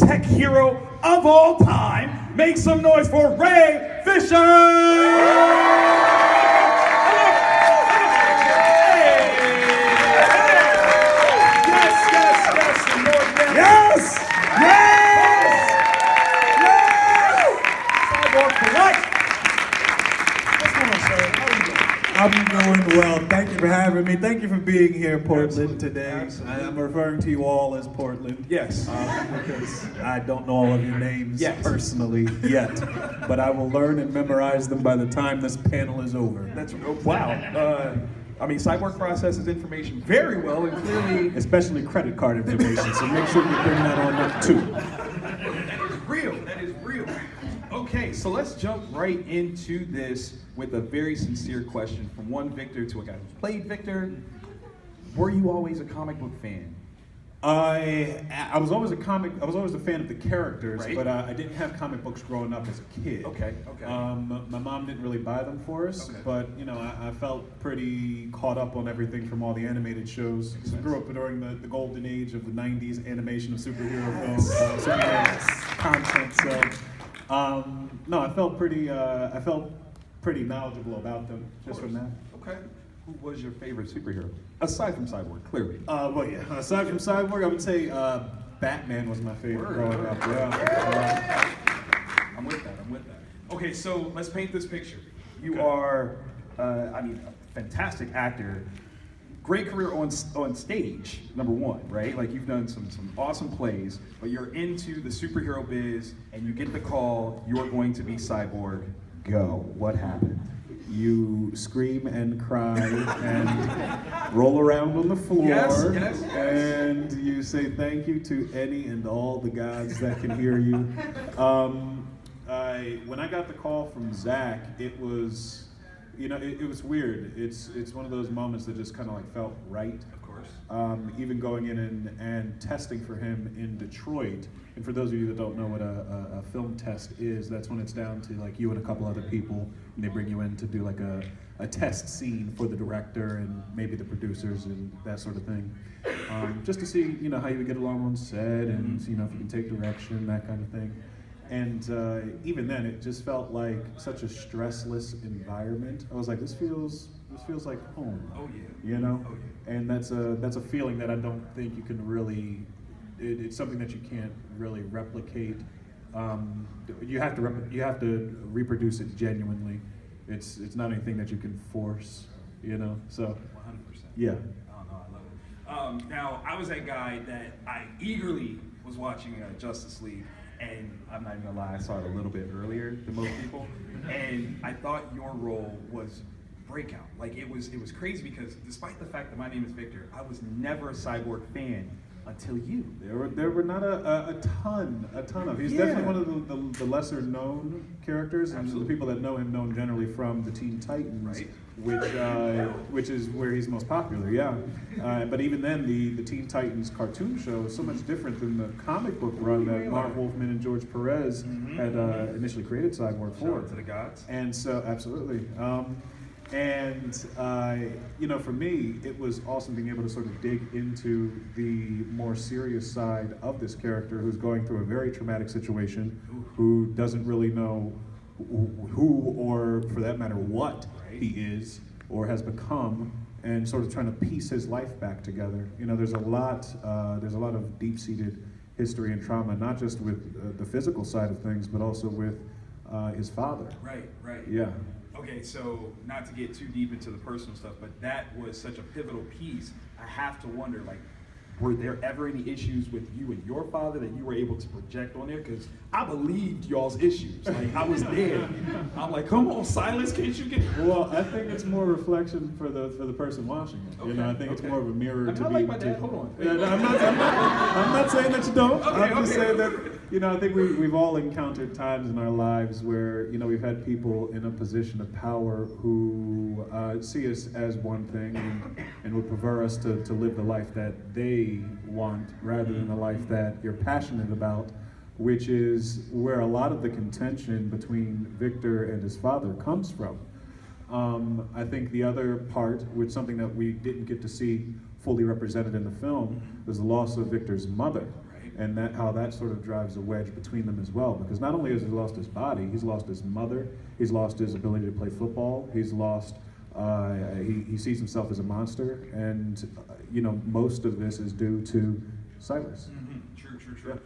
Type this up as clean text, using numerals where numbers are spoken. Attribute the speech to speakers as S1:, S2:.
S1: tech hero of all time. Make some noise for Ray Fisher!
S2: I'm doing well. Thank you for having me. Thank you for being here, Portland, today.
S1: Absolutely.
S2: I'm referring to you all as Portland.
S1: Yes.
S2: Because I don't know all of your names personally yet, but I will learn and memorize them by the time this panel is over.
S1: That's wow. I mean, Cyborg processes information very well and clearly,
S2: especially credit card information. So make sure you bring that on up too.
S1: That is real. That is real. Okay, so let's jump right into this with a very sincere question from one Victor to a guy who's played Victor. Were you always a comic book fan?
S2: I was always a fan of the characters,
S1: right.
S2: but I didn't have comic books growing up as a kid.
S1: Okay.
S2: My mom didn't really buy them for us, but you know, I felt pretty caught up on everything from all the animated shows. I grew up during the golden age of the '90s animation of superhero films, superhero content. So, no, I felt pretty knowledgeable about them just from that.
S1: Okay. Who was your favorite superhero? Aside from Cyborg, clearly.
S2: Well, yeah. Aside from Cyborg, I would say Batman was my favorite growing up. Yeah.
S1: I'm with that. Okay, so let's paint this picture. You are, a fantastic actor. Great career on stage, number one, right? Like you've done some awesome plays, but you're into the superhero biz, and you get the call, you're going to be Cyborg. Go. What happened?
S2: You scream and cry and roll around on the floor,
S1: yes.
S2: And you say thank you to any and all the gods that can hear you. When I got the call from Zach, it was, it was weird. It's one of those moments that just kind of like felt right.
S1: Of course.
S2: Even going in and testing for him in Detroit. And for those of you that don't know what a film test is, that's when it's down to like you and a couple other people, and they bring you in to do like a test scene for the director and maybe the producers and that sort of thing. Just to see, how you would get along on set and, if you can take direction, that kind of thing. And even then, it just felt like such a stressless environment. I was like, this feels like home.
S1: Oh yeah. Oh yeah.
S2: And that's a feeling that I don't think you can really. It's something that you can't really replicate. You have to reproduce it genuinely. It's not anything that you can force. So.
S1: 100%.
S2: Yeah.
S1: Oh no, I love it. Now I was that guy that I eagerly was watching Justice League. And I'm not even gonna lie, I saw it a little bit earlier than most people, and I thought your role was breakout. Like it was crazy because despite the fact that my name is Victor, I was never a Cyborg fan until you.
S2: There were not a ton of. He's definitely one of the lesser known characters, and the people that know him know him generally from the Teen Titans, right. which is where he's most popular. Yeah, but even then, the Teen Titans cartoon show is so much different than the comic book run that Mark Wolfman and George Perez had initially created Cyborg for.
S1: Shout out to the gods.
S2: And so, absolutely. For me, it was awesome being able to sort of dig into the more serious side of this character who's going through a very traumatic situation, who doesn't really know who or, for that matter, what he is or has become, and sort of trying to piece his life back together. There's a lot of deep-seated history and trauma, not just with the physical side of things, but also with his father.
S1: Right.
S2: Yeah.
S1: Okay, so not to get too deep into the personal stuff, but that was such a pivotal piece. I have to wonder, like, were there ever any issues with you and your father that you were able to project on there? Because I believed y'all's issues. Like, I was there. I'm like, come on, Silas, can't you get...
S2: Well, I think it's more reflection for the person watching it.
S1: Okay,
S2: I think it's more of a mirror to
S1: I
S2: be...
S1: like my dad, hold on.
S2: Yeah, no, I'm not saying that you don't. I'm just saying that, I think we've all encountered times in our lives where, we've had people in a position of power who see us as one thing and would prefer us to live the life that they want rather than the life that you're passionate about, which is where a lot of the contention between Victor and his father comes from. I think the other part, which something that we didn't get to see fully represented in the film, was the loss of Victor's mother. and that how that sort of drives a wedge between them as well. Because not only has he lost his body, he's lost his mother, he's lost his ability to play football, he's lost. He sees himself as a monster, and you know, most of this is due to Silas.
S1: Mm-hmm. True.